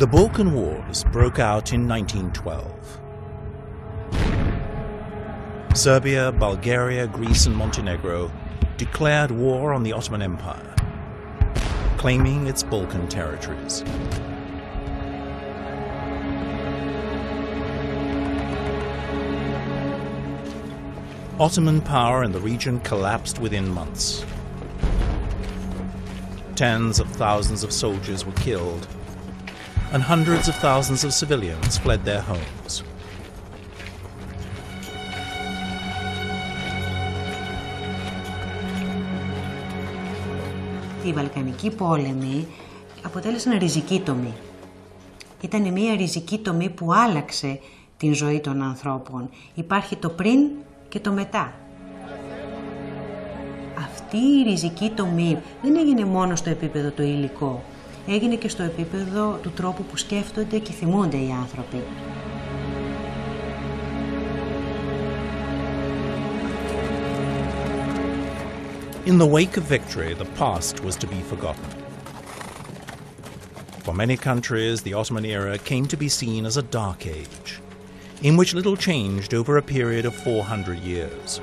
The Balkan Wars broke out in 1912. Serbia, Bulgaria, Greece and Montenegro declared war on the Ottoman Empire, claiming its Balkan territories. Ottoman power in the region collapsed within months. Tens of thousands of soldiers were killed, and hundreds of thousands of civilians fled their homes. Οι Βαλκανικοί πόλεμοι αποτέλεσαν ριζική τομή. Ήταν μια ριζική τομή που άλλαξε την ζωή των ανθρώπων. Υπάρχει το πριν και το μετά. Αυτή η ριζική τομή δεν έγινε μόνο στο επίπεδο το υλικό. Έγινε και στο επίπεδο του τρόπου που σκέφτονται και θυμούνται οι άνθρωποι. In the wake of victory, the past was to be forgotten. For many countries, the Ottoman era came to be seen as a dark age, in which little changed over a period of 400 years.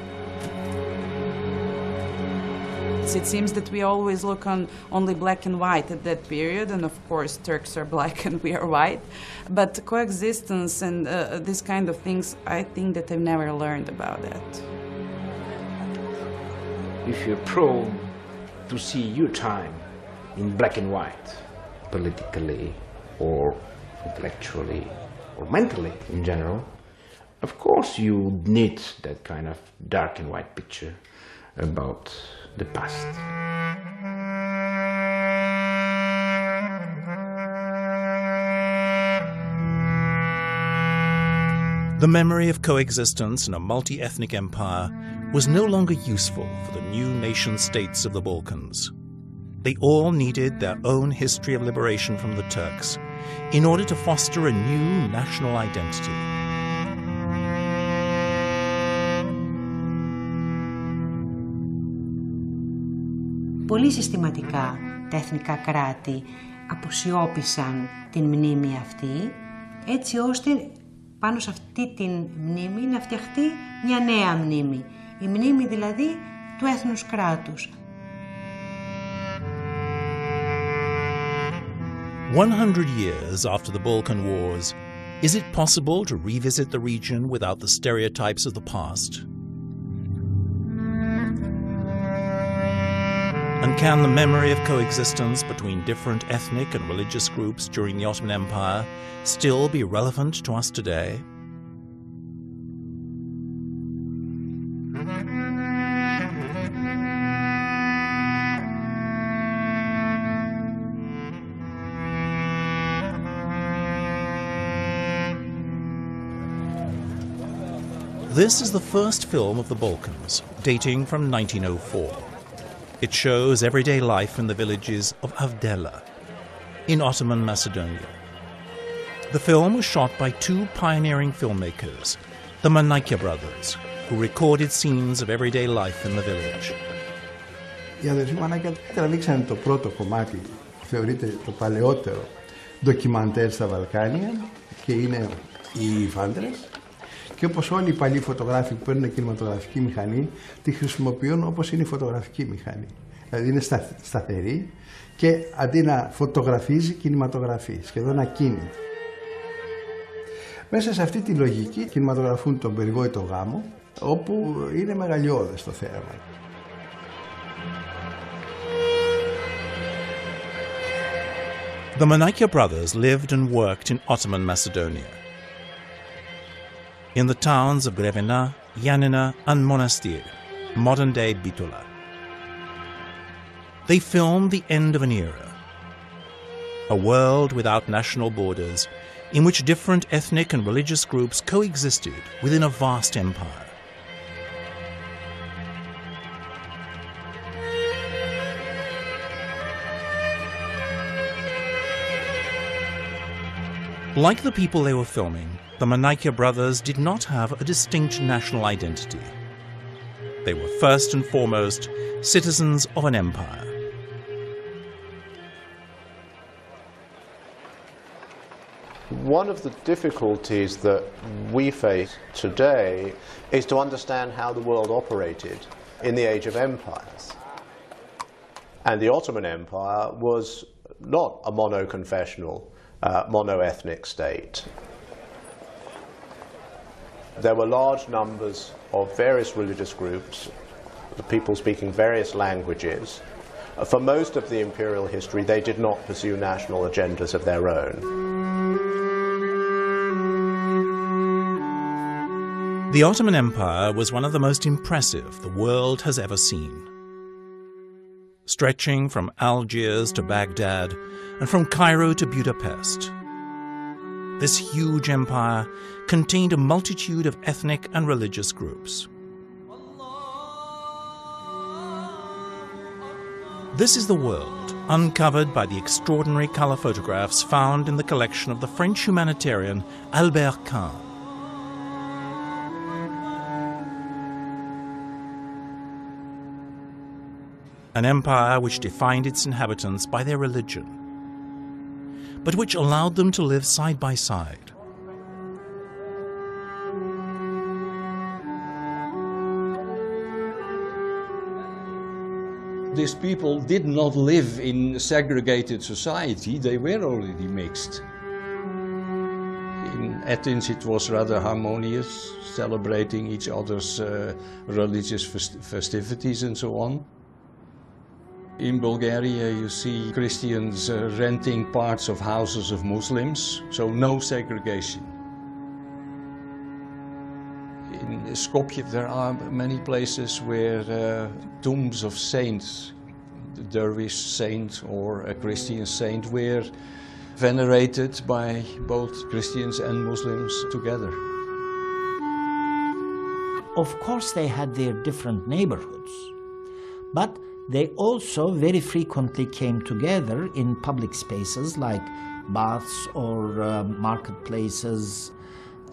It seems that we always look on only black and white at that period, and of course Turks are black and we are white. But coexistence and these kind of things, I think that I've never learned about that. If you're prone to see your time in black and white, politically or intellectually or mentally in general, of course you need that kind of dark and white picture about the past. The memory of coexistence in a multi-ethnic empire was no longer useful for the new nation-states of the Balkans. They all needed their own history of liberation from the Turks in order to foster a new national identity. Πολύ συστηματικά τα εθνικά κράτη αποσιώπησαν την μνήμη αυτή, έτσι ώστε πάνω σε αυτή την μνήμη να φτιαχτεί μια νέα μνήμη. Η μνήμη δηλαδή του έθνους κράτους. 100 years after the Balkan Wars, is it possible to revisit the region without the stereotypes of the past? And can the memory of coexistence between different ethnic and religious groups during the Ottoman Empire still be relevant to us today? This is the first film of the Balkans, dating from 1904. It shows everyday life in the villages of Avdela, in Ottoman Macedonia. The film was shot by two pioneering filmmakers, the Manaikia brothers, who recorded scenes of everyday life in the village. Οι αδερφοί Μανάκια τραβήξαν το πρώτο κομμάτι, που θεωρείται το παλαιότερο ντοκιμαντέρ στα Βαλκάνια, και είναι οι Φάντρες. Και όπως όλοι οι παλιοί φωτογράφοι που παίρνουν κινηματογραφική μηχανή, τη χρησιμοποιούν όπως είναι η φωτογραφική μηχανή. Δηλαδή είναι σταθερή και αντί να φωτογραφίζει, κινηματογραφεί, σχεδόν ακίνητη. Μέσα σε αυτή τη λογική κινηματογραφούν τον περιβόητο γάμο, όπου είναι μεγαλειώδες το θέαμα. The Manaikia brothers lived and worked in Ottoman Macedonia. In the towns of Grevena, Yanina and Monastir, modern-day Bitola. They filmed the end of an era, a world without national borders in which different ethnic and religious groups coexisted within a vast empire. Like the people they were filming, the Manaikia brothers did not have a distinct national identity. They were first and foremost citizens of an empire. One of the difficulties that we face today is to understand how the world operated in the age of empires. And the Ottoman Empire was not a mono-confessional, mono-ethnic state. There were large numbers of various religious groups, the people speaking various languages. For most of the imperial history, they did not pursue national agendas of their own. The Ottoman Empire was one of the most impressive the world has ever seen. Stretching from Algiers to Baghdad and from Cairo to Budapest, this huge empire contained a multitude of ethnic and religious groups. This is the world uncovered by the extraordinary color photographs found in the collection of the French humanitarian Albert Kahn. An empire which defined its inhabitants by their religion, but which allowed them to live side by side. These people did not live in a segregated society, they were already mixed. In Athens it was rather harmonious, celebrating each other's religious festivities and so on. In Bulgaria you see Christians renting parts of houses of Muslims, so no segregation. In Skopje there are many places where tombs of saints, the Dervish saint or a Christian saint, were venerated by both Christians and Muslims together. Of course they had their different neighborhoods, but they also very frequently came together in public spaces like baths or marketplaces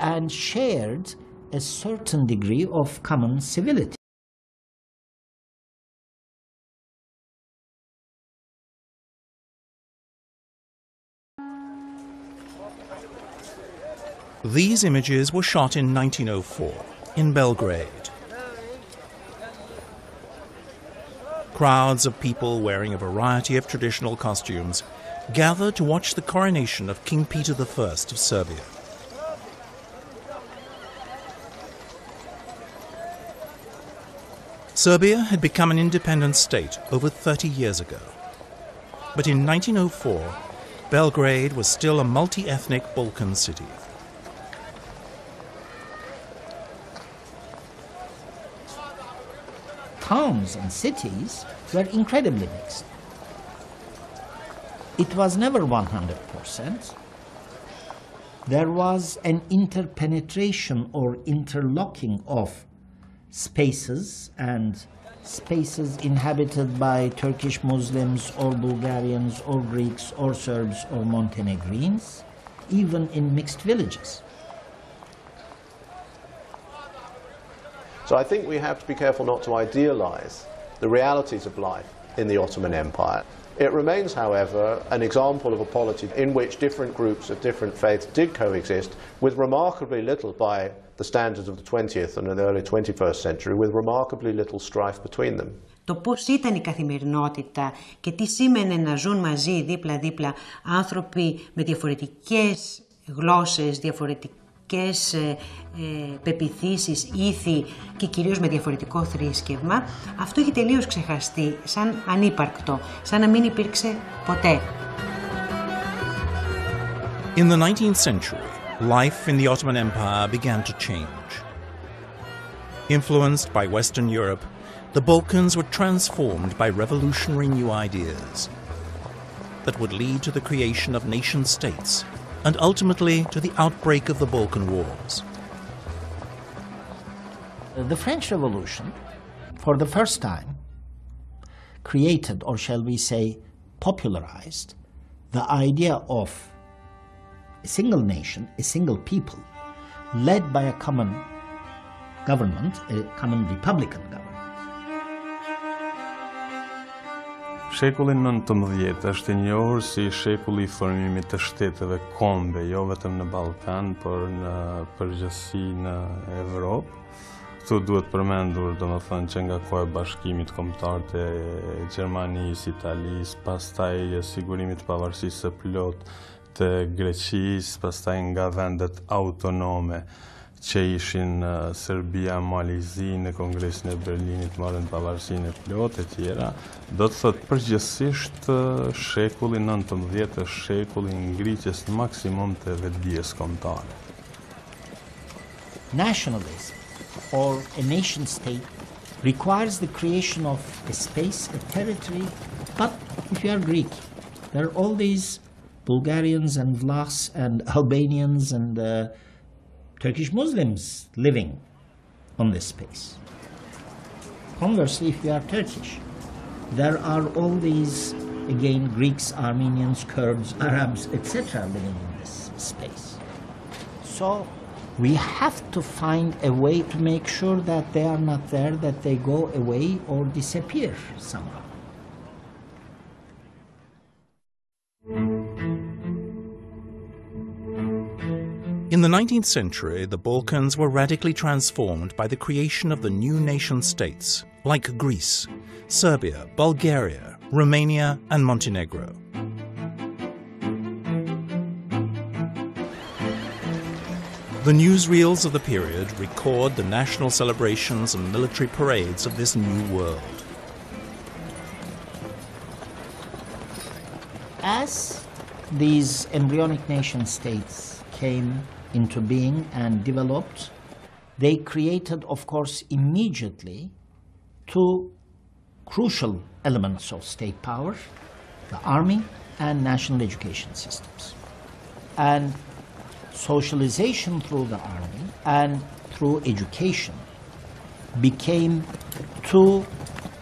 and shared a certain degree of common civility. These images were shot in 1904 in Belgrade. Crowds of people wearing a variety of traditional costumes gathered to watch the coronation of King Peter I of Serbia. Serbia had become an independent state over 30 years ago. But in 1904, Belgrade was still a multi-ethnic Balkan city. Towns and cities were incredibly mixed. It was never 100%. There was an interpenetration or interlocking of spaces, and spaces inhabited by Turkish Muslims or Bulgarians or Greeks or Serbs or Montenegrins, even in mixed villages. So I think we have to be careful not to idealize the realities of life in the Ottoman Empire. It remains, however, an example of a polity in which different groups of different faiths did coexist with remarkably little, by the standards of the 20th and the early 21st century, with remarkably little strife between them. Το πώς ήταν η καθημερινότητα και τι σήμαινε να ζουν μαζί δίπλα-δίπλα άνθρωποι με διαφορετικές γλώσσες, διαφορετικές πεποιθήσεις, ήθη και κυρίως με διαφορετικό θρήσκευμα, αυτό έχει τελείως ξεχαστεί, σαν ανύπαρκτο, σαν να μην υπήρξε ποτέ. In the 19th century, life in the Ottoman Empire began to change. Influenced by Western Europe, the Balkans were transformed by revolutionary new ideas that would lead to the creation of nation-states and ultimately to the outbreak of the Balkan Wars. The French Revolution, for the first time, created, or shall we say, popularized, the idea of a single nation, a single people, led by a common government, a common republican government. Shekulli 19 është i njohur si shekulli i formimit të shteteve kombe, jo vetëm në Ballkan, por në përgjithësi në Evropë. Këtu duhet përmendur, domethënë, që nga koha e bashkimit kombëtar të Gjermanisë, Italisë, pastaj sigurimit të pavarësisë së plot të Greqisë, pastaj nga vendet autonome që ishin Serbia, Malizi, në Kongresin e Berlinit marrën pavarësinë e plot e tjera, do të thotë përgjithsisht shekulli 19 është shekulli i ngritjes maksimum të vetdijes kombëtare. Nationalism, or a nation state, requires the creation of a space, a territory, but if you are Greek, there are all these Bulgarians and Vlachs and Albanians and Turkish Muslims living on this space. Conversely, if you are Turkish, there are all these, again, Greeks, Armenians, Kurds, Arabs, etc. living in this space. So we have to find a way to make sure that they are not there, that they go away or disappear somehow. In the 19th century, the Balkans were radically transformed by the creation of the new nation-states, like Greece, Serbia, Bulgaria, Romania, and Montenegro. The newsreels of the period record the national celebrations and military parades of this new world. As these embryonic nation-states came into being and developed, they created, of course, immediately two crucial elements of state power, the army and national education systems. And socialization through the army and through education became two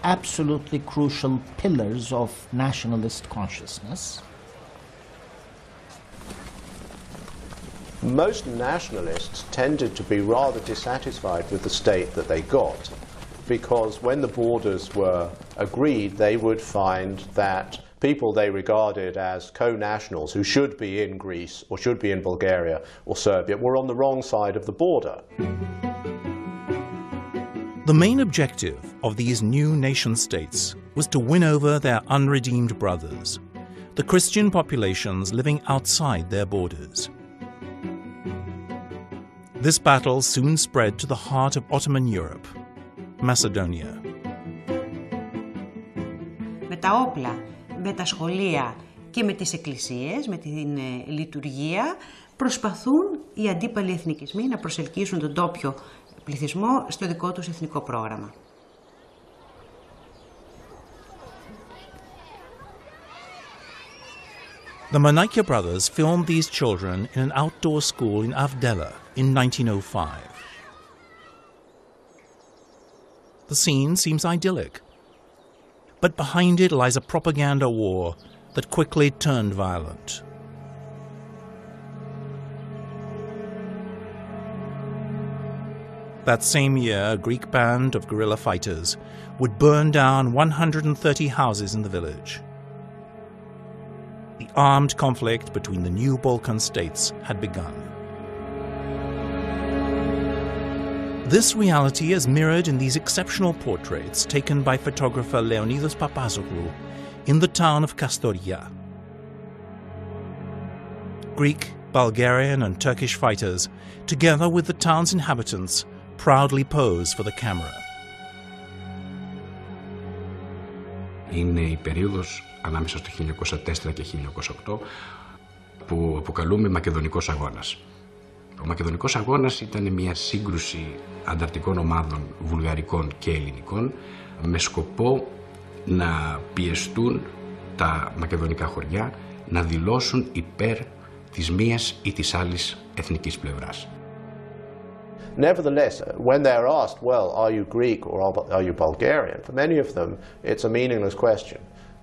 absolutely crucial pillars of nationalist consciousness. Most nationalists tended to be rather dissatisfied with the state that they got, because when the borders were agreed, they would find that people they regarded as co-nationals who should be in Greece or should be in Bulgaria or Serbia were on the wrong side of the border. The main objective of these new nation-states was to win over their unredeemed brothers, the Christian populations living outside their borders. This battle soon spread to the heart of Ottoman Europe, Macedonia. Με τα όπλα, με τα σχολεία και με τις εκκλησίες, με την λειτουργία, προσπαθούν οι αντίπαλοι εθνικισμοί να προσελκύσουν τον ντόπιο πληθυσμό στο δικό τους εθνικό πρόγραμμα. The Manaikia brothers filmed these children in an outdoor school in Avdela in 1905. The scene seems idyllic, but behind it lies a propaganda war that quickly turned violent. That same year, a Greek band of guerrilla fighters would burn down 130 houses in the village. The armed conflict between the new Balkan states had begun. This reality is mirrored in these exceptional portraits taken by photographer Leonidas Papazoglou in the town of Kastoria. Greek, Bulgarian and Turkish fighters, together with the town's inhabitants, proudly pose for the camera. Είναι η περίοδος ανάμεσα στο 1904 και 1908 που αποκαλούμε Μακεδονικός Αγώνας. Ο Μακεδονικός Αγώνας ήταν μια σύγκρουση ανταρτικών ομάδων βουλγαρικών και ελληνικών με σκοπό να πιεστούν τα μακεδονικά χωριά να δηλώσουν υπέρ της μίας ή της άλλης εθνικής πλευράς. Nevertheless, when they're asked, well, are you Greek or are you Bulgarian, for many of them it's a meaningless question.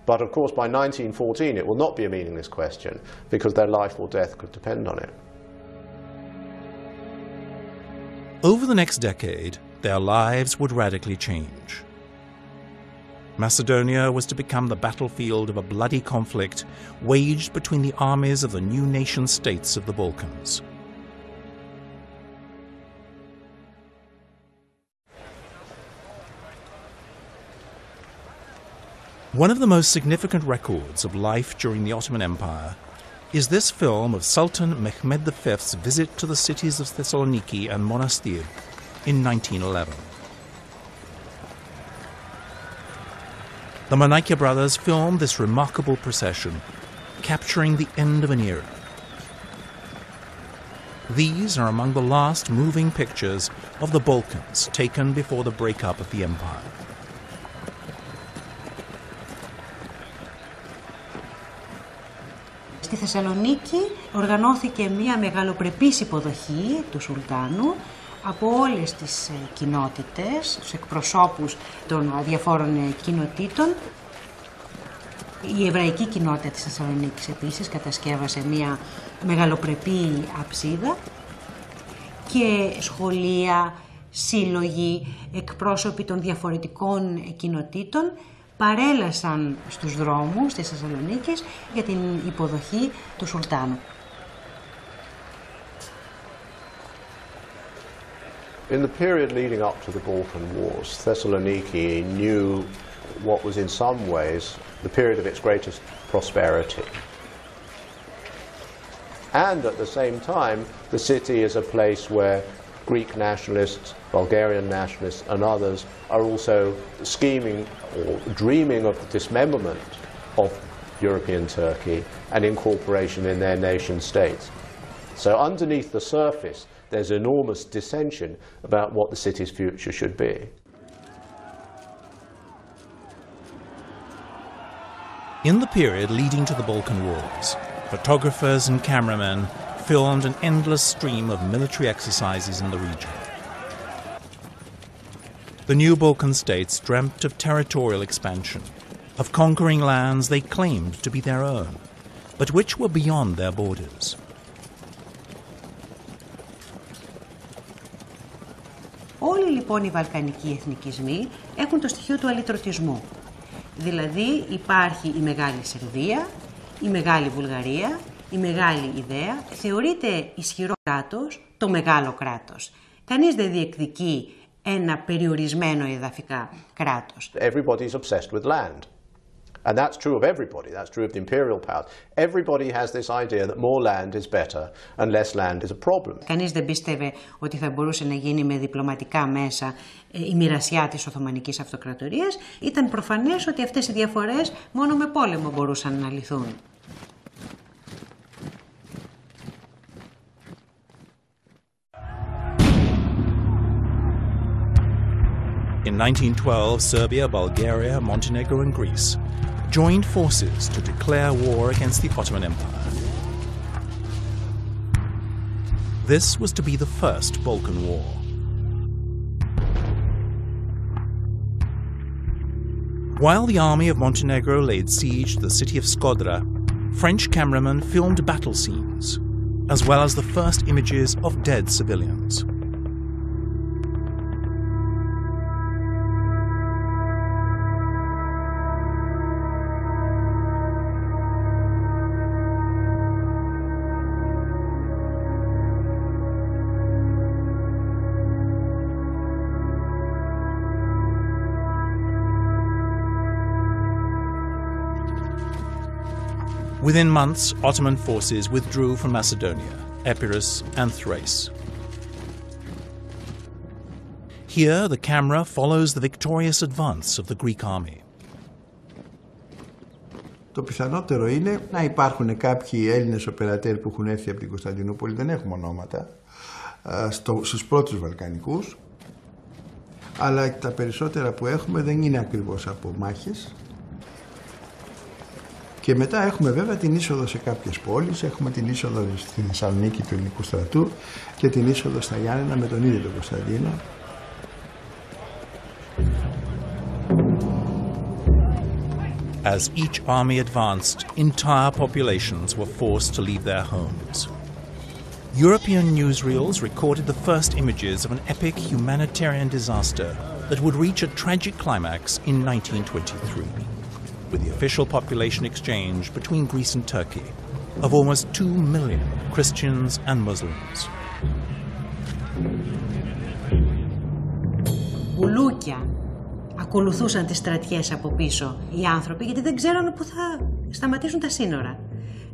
But of course by 1914 it will not be a meaningless question because their life or death could depend on it. Over the next decade, their lives would radically change. Macedonia was to become the battlefield of a bloody conflict waged between the armies of the new nation-states of the Balkans. One of the most significant records of life during the Ottoman Empire is this film of Sultan Mehmed V's visit to the cities of Thessaloniki and Monastir in 1911. The Manaikia brothers filmed this remarkable procession, capturing the end of an era. These are among the last moving pictures of the Balkans taken before the breakup of the empire. Στη Θεσσαλονίκη οργανώθηκε μια μεγαλοπρεπής υποδοχή του Σουλτάνου από όλες τις κοινότητες, τους εκπροσώπους των διαφόρων κοινοτήτων. Η εβραϊκή κοινότητα της Θεσσαλονίκης επίσης κατασκεύασε μια μεγαλοπρεπή αψίδα και σχολεία, σύλλογοι, εκπρόσωποι των διαφορετικών κοινοτήτων παρέλασαν στους δρόμους της Θεσσαλονίκης για την υποδοχή του Σουλτάνου. In the period leading up to the Balkan Wars, Thessaloniki knew what was in some ways the period of its greatest prosperity. And at the same time, the city is a place where Greek nationalists, Bulgarian nationalists and others are also scheming or dreaming of the dismemberment of European Turkey and incorporation in their nation states. So underneath the surface, there's enormous dissension about what the city's future should be. In the period leading to the Balkan Wars, photographers and cameramen filmed an endless stream of military exercises in the region. The new Balkan states dreamt of territorial expansion, of conquering lands they claimed to be their own, but which were beyond their borders. Όλοι λοιπόν οι βαλκανικοί εθνικισμοί έχουν το στοιχείο του αλυτρωτισμού. Δηλαδή υπάρχει η Μεγάλη Σερβία, η Μεγάλη Βουλγαρία, η Μεγάλη Ιδέα. Θεωρείται ισχυρό κράτος το μεγάλο κράτος. Κανείς δεν διεκδικεί ένα περιορισμένο εδαφικά κράτος. Everybody is obsessed with land. And that's true of everybody. That's true of the imperial powers. Everybody has this idea that more land is better and less land is a problem. Κανείς δεν πίστευε ότι θα μπορούσε να γίνει με διπλωματικά μέσα η μοιρασιά της Οθωμανικής Αυτοκρατορίας. Ήταν προφανές ότι αυτές οι διαφορές μόνο με πόλεμο μπορούσαν να λυθούν. In 1912, Serbia, Bulgaria, Montenegro and Greece joined forces to declare war against the Ottoman Empire. This was to be the first Balkan War. While the army of Montenegro laid siege to the city of Skodra, French cameramen filmed battle scenes, as well as the first images of dead civilians. Within months, Ottoman forces withdrew from Macedonia, Epirus and Thrace. Here, the camera follows the victorious advance of the Greek army. Το πιθανότερο είναι να υπάρχουν κάποιοι Έλληνες οπερατέρ που έχουν έρθει από την Κωνσταντινούπολη, δεν έχουμε ονόματα, στους πρώτους Βαλκανικούς, αλλά τα περισσότερα που έχουμε δεν είναι ακριβώς από μάχες. Και μετά έχουμε βέβαια την είσοδο σε κάποιες πόλεις, έχουμε την είσοδο στη Θεσσαλονίκη του ελληνικού στρατού και την είσοδο στα Γιάννενα με τον ίδιο τον Κωνσταντίνο. As each army advanced, entire populations were forced to leave their homes. European newsreels recorded the first images of an epic humanitarian disaster that would reach a tragic climax in 1923, with the official population exchange between Greece and Turkey of almost 2 million Christians and Muslims. Μπουλούκια ακολουθούσαν τις στρατιές από πίσω οι άνθρωποι, γιατί δεν ξέρανε πού θα σταματήσουν τα σύνορα.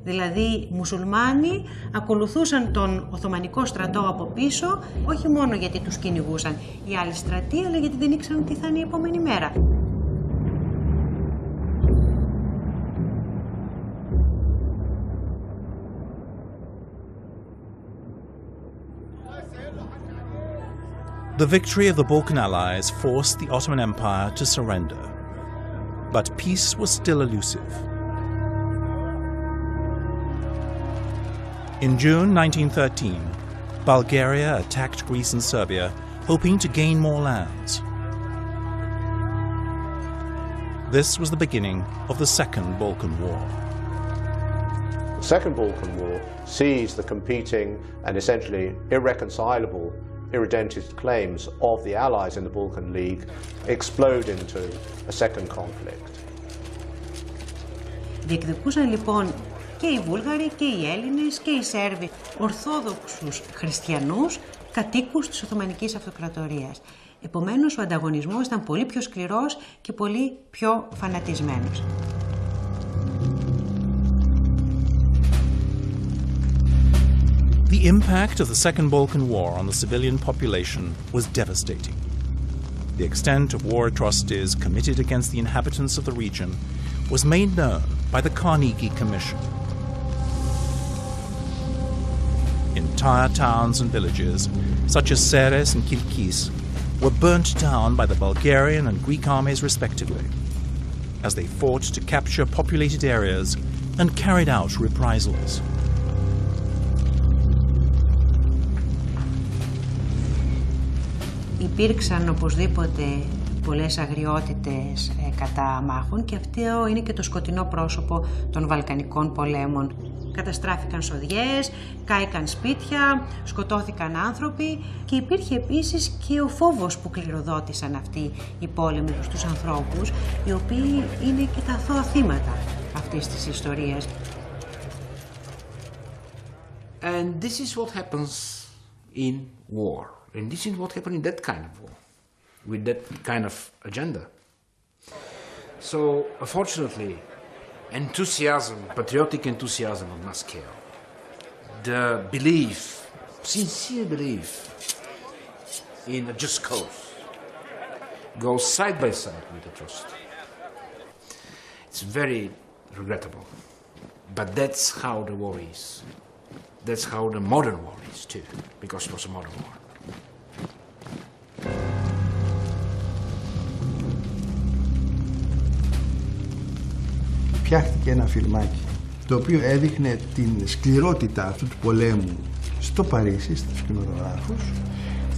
Δηλαδή, μουσουλμάνοι ακολουθούσαν τον Οθωμανικό στρατό από πίσω, όχι μόνο γιατί τους κυνηγούσαν οι άλλοι στρατοί, αλλά γιατί δεν ήξεραν τι θα είναι η επόμενη μέρα. The victory of the Balkan allies forced the Ottoman Empire to surrender, but peace was still elusive. In June 1913, Bulgaria attacked Greece and Serbia, hoping to gain more lands. This was the beginning of the Second Balkan War. The Second Balkan War sees the competing and essentially irreconcilable irredentist claims of the Allies in the Balkan League explode into a second conflict. Διεκδικούσαν λοιπόν και οι Βούλγαροι και οι Έλληνες και οι Σέρβοι ορθόδοξους χριστιανούς κατοίκους της Οθωμανικής Αυτοκρατορίας. Επομένως ο ανταγωνισμός ήταν πολύ πιο σκληρός και πολύ πιο φανατισμένος. The impact of the Second Balkan War on the civilian population was devastating. The extent of war atrocities committed against the inhabitants of the region was made known by the Carnegie Commission. Entire towns and villages, such as Ceres and Kilkis, were burnt down by the Bulgarian and Greek armies respectively, as they fought to capture populated areas and carried out reprisals. Υπήρξαν οπωσδήποτε πολλές αγριότητες κατά μάχων και αυτό είναι και το σκοτεινό πρόσωπο των Βαλκανικών πολέμων. Καταστράφηκαν σοδιές, κάηκαν σπίτια, σκοτώθηκαν άνθρωποι και υπήρχε επίσης και ο φόβος που κληροδότησαν αυτοί οι πόλεμοι στους ανθρώπους, οι οποίοι είναι και τα αθώα θύματα αυτής της ιστορίας. And this is what happens in war. And this is what happened in that kind of war, with that kind of agenda. So, unfortunately, enthusiasm, patriotic enthusiasm on mass scale, the belief, sincere belief in a just cause, goes side by side with atrocity. It's very regrettable, but that's how the war is. That's how the modern war is too, because it was a modern war. Φτιάχτηκε ένα φιλμάκι το οποίο έδειχνε την σκληρότητα αυτού του πολέμου στο Παρίσι, στους κινηματογράφους,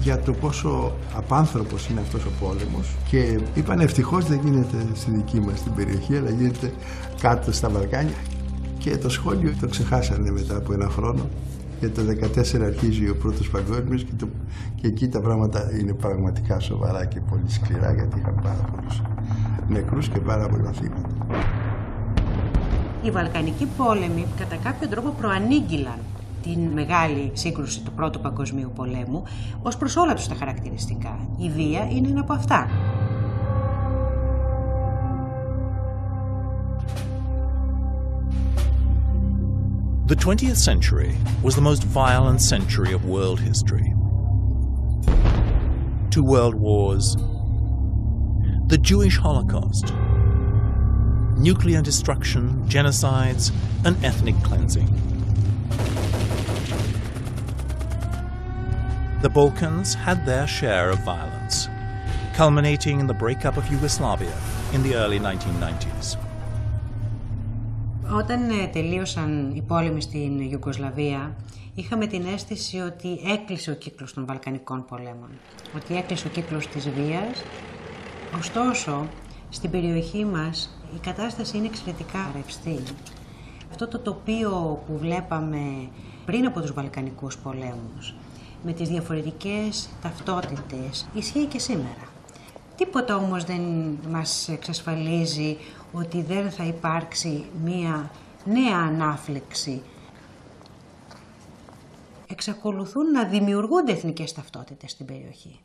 για το πόσο απάνθρωπος είναι αυτός ο πόλεμος, και είπαν ευτυχώς δεν γίνεται στη δική μας την περιοχή, αλλά γίνεται κάτω στα Βαλκάνια, και το σχόλιο το ξεχάσανε μετά από ένα χρόνο. Για το 14 αρχίζει ο πρώτος παγκόσμιος και εκεί τα πράγματα είναι πραγματικά σοβαρά και πολύ σκληρά, γιατί είχαν πάρα πολλούς νεκρούς και πάρα πολλά θύματα. Οι Βαλκανικοί πόλεμοι κατά κάποιο τρόπο προανήγγυλαν την μεγάλη σύγκρουση του Πρώτου Παγκοσμίου Πολέμου ως προς όλα τους τα χαρακτηριστικά. Η βία είναι ένα από αυτά. The 20th century was the most violent century of world history. 2 world wars, the Jewish Holocaust, nuclear destruction, genocides, and ethnic cleansing. The Balkans had their share of violence, culminating in the breakup of Yugoslavia in the early 1990s. Όταν τελείωσαν οι πόλεμοι στην Ιουγκοσλαβία, είχαμε την αίσθηση ότι έκλεισε ο κύκλος των Βαλκανικών πολέμων, ότι έκλεισε ο κύκλος της βίας. Ωστόσο, στην περιοχή μας η κατάσταση είναι εξαιρετικά ρευστή. Αυτό το τοπίο που βλέπαμε πριν από τους Βαλκανικούς πολέμους, με τις διαφορετικές ταυτότητες, ισχύει και σήμερα. Τίποτα όμως δεν μας εξασφαλίζει ότι δεν θα υπάρξει μία νέα ανάφλεξη. Εξακολουθούν να δημιουργούνται εθνικές ταυτότητες στην περιοχή.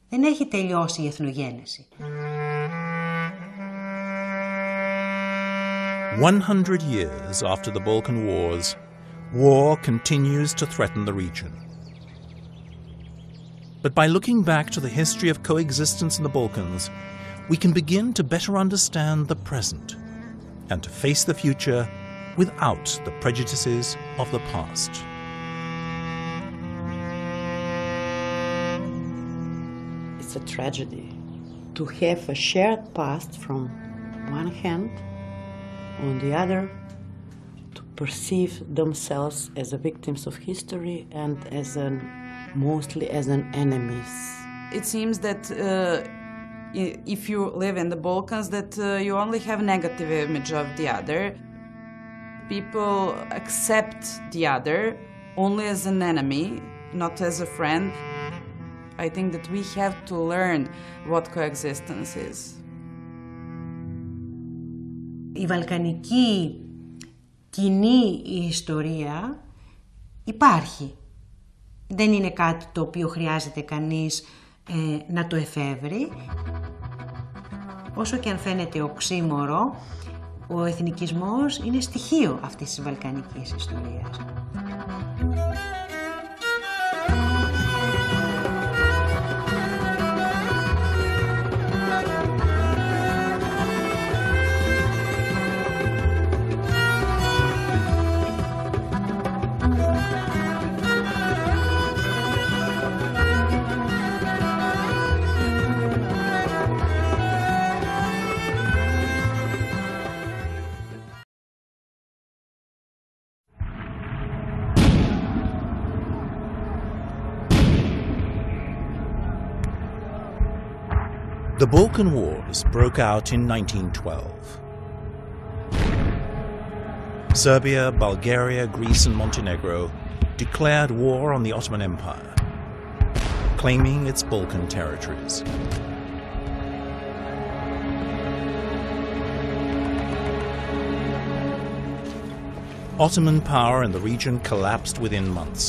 Δεν έχει τελειώσει η εθνογένεση. 100 years after the Balkan Wars, war continues to threaten the region. But by looking back to the history of coexistence in the Balkans, we can begin to better understand the present and to face the future without the prejudices of the past. It's a tragedy to have a shared past from one hand, on the other to perceive themselves as victims of history and mostly as enemies. It seems that if you live in the Balkans, that you only have negative image of the other. People accept the other only as an enemy, not as a friend. I think that we have to learn what coexistence is. Η βαλκανική κοινή ιστορία υπάρχει. Δεν είναι κάτι το οποίο χρειάζεται κανείς να το εφεύρει. Όσο και αν φαίνεται οξύμορο, ο εθνικισμός είναι στοιχείο αυτής της βαλκανικής ιστορίας. The Balkan Wars broke out in 1912. Serbia, Bulgaria, Greece and Montenegro declared war on the Ottoman Empire, claiming its Balkan territories. Ottoman power in the region collapsed within months.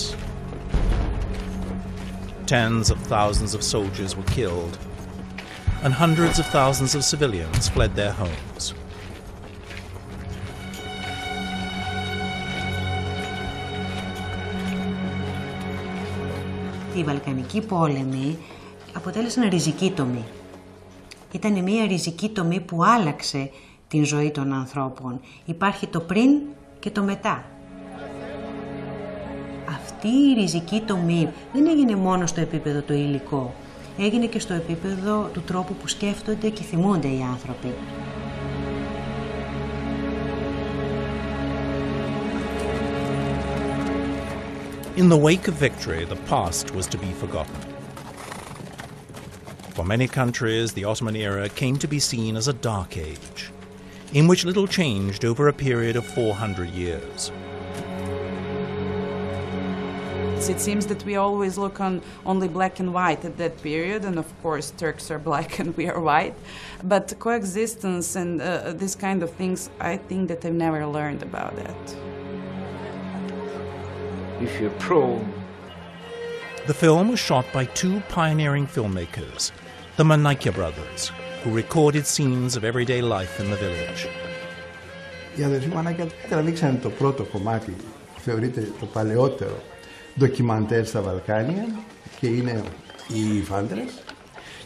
Tens of thousands of soldiers were killed, and hundreds of thousands of civilians fled their homes. Οι Βαλκανικοί πόλεμοι αποτέλεσαν ριζική τομή. Ήταν μια ριζική τομή που άλλαξε την ζωή των ανθρώπων. Υπάρχει το πριν και το μετά. Αυτή η ριζική τομή δεν έγινε μόνο στο επίπεδο το υλικό. Έγινε και στο επίπεδο του τρόπου που σκέφτονται και θυμούνται οι άνθρωποι. In the wake of victory, the past was to be forgotten. For many countries, the Ottoman era came to be seen as a dark age, in which little changed over a period of 400 years. It seems that we always look on only black and white at that period, and of course Turks are black and we are white. But coexistence and these kind of things, I think that I've never learned about that. If you're prone. The film was shot by two pioneering filmmakers, the Montenegro brothers, who recorded scenes of everyday life in the village. Οι αδερφοί Μανάκια τραβήξαν το πρώτο κομμάτι, θεωρείται το παλαιότερο ντοκιμαντέρ στα Βαλκάνια, και είναι οι Φάντρες,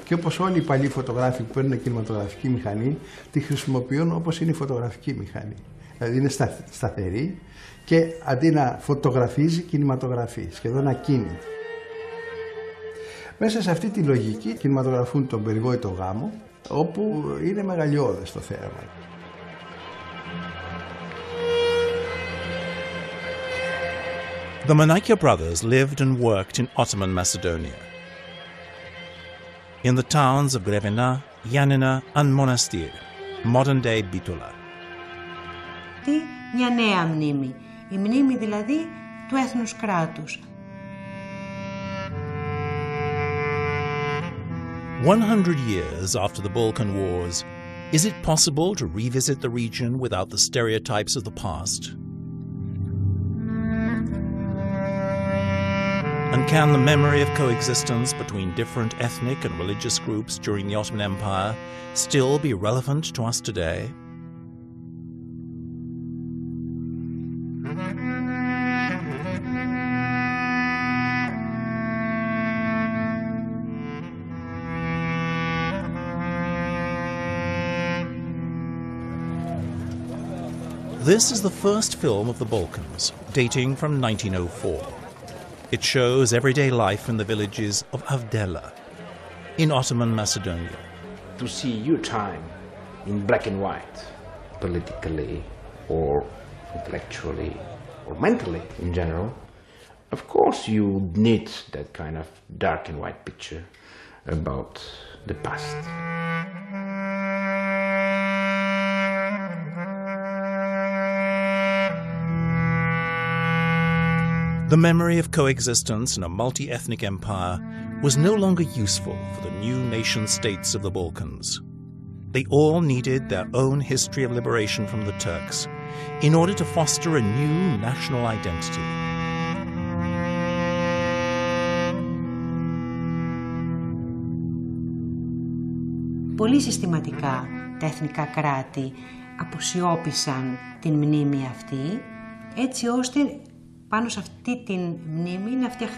και όπως όλοι οι παλιοί φωτογράφοι που παίρνουν κινηματογραφική μηχανή τη χρησιμοποιούν όπως είναι η φωτογραφική μηχανή, δηλαδή είναι σταθερή και αντί να φωτογραφίζει κινηματογραφεί, σχεδόν ακίνητη. Μέσα σε αυτή τη λογική κινηματογραφούν τον περιβόητο γάμο, όπου είναι μεγαλειώδες το θέαμα. The Montenegro brothers lived and worked in Ottoman Macedonia. In the towns of Grevena, Yanina and Monastir, modern-day Bitola. Μια νέα μνήμη, η μνήμη δηλαδή του έθνους κράτους. 100 years after the Balkan Wars, is it possible to revisit the region without the stereotypes of the past? And can the memory of coexistence between different ethnic and religious groups during the Ottoman Empire still be relevant to us today? This is the first film of the Balkans, dating from 1904. It shows everyday life in the villages of Avdela, in Ottoman Macedonia. To see your time in black and white, politically or intellectually or mentally in general, of course you need that kind of dark and white picture about the past. The memory of coexistence in a multi-ethnic empire was no longer useful for the new nation-states of the Balkans. They all needed their own history of liberation from the Turks in order to foster a new national identity. Πολύ συστηματικά τα εθνικά κράτη αποσιώπησαν την μνήμη αυτή, έτσι ώστε πάνω σε αυτή την μνήμη να φτιαχτεί